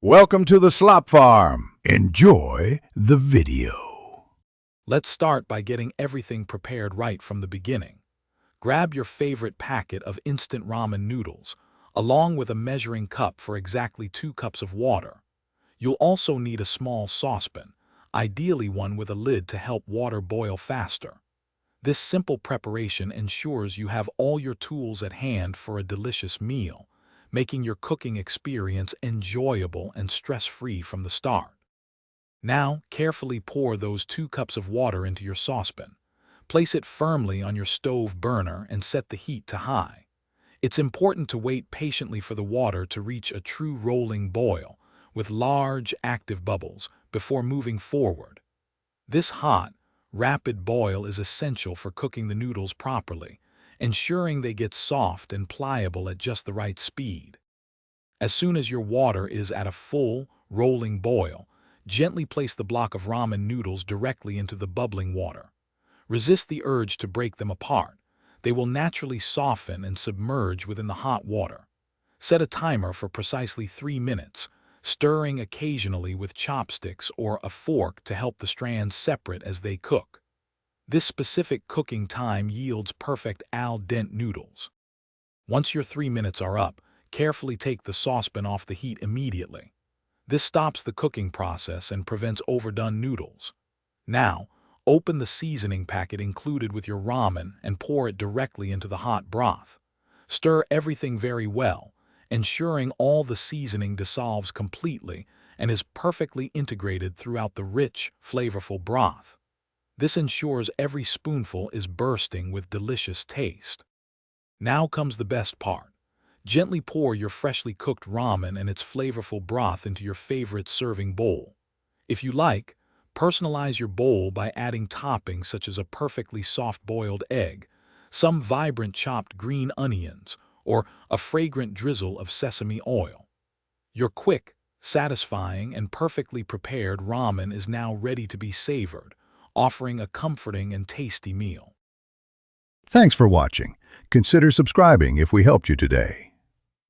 Welcome to the Slop Farm. Enjoy the video. Let's start by getting everything prepared right from the beginning. Grab your favorite packet of instant ramen noodles, along with a measuring cup for exactly 2 cups of water. You'll also need a small saucepan, ideally one with a lid to help water boil faster. This simple preparation ensures you have all your tools at hand for a delicious meal, making your cooking experience enjoyable and stress-free from the start. Now, carefully pour those 2 cups of water into your saucepan. Place it firmly on your stove burner and set the heat to high. It's important to wait patiently for the water to reach a true rolling boil, with large, active bubbles, before moving forward. This hot, rapid boil is essential for cooking the noodles properly, ensuring they get soft and pliable at just the right speed. As soon as your water is at a full, rolling boil, gently place the block of ramen noodles directly into the bubbling water. Resist the urge to break them apart. They will naturally soften and submerge within the hot water. Set a timer for precisely 3 minutes, stirring occasionally with chopsticks or a fork to help the strands separate as they cook. This specific cooking time yields perfect al dente noodles. Once your 3 minutes are up, carefully take the saucepan off the heat immediately. This stops the cooking process and prevents overdone noodles. Now, open the seasoning packet included with your ramen and pour it directly into the hot broth. Stir everything very well, ensuring all the seasoning dissolves completely and is perfectly integrated throughout the rich, flavorful broth. This ensures every spoonful is bursting with delicious taste. Now comes the best part. Gently pour your freshly cooked ramen and its flavorful broth into your favorite serving bowl. If you like, personalize your bowl by adding toppings such as a perfectly soft-boiled egg, some vibrant chopped green onions, or a fragrant drizzle of sesame oil. Your quick, satisfying, and perfectly prepared ramen is now ready to be savored, offering a comforting and tasty meal. Thanks for watching. Consider subscribing if we helped you today.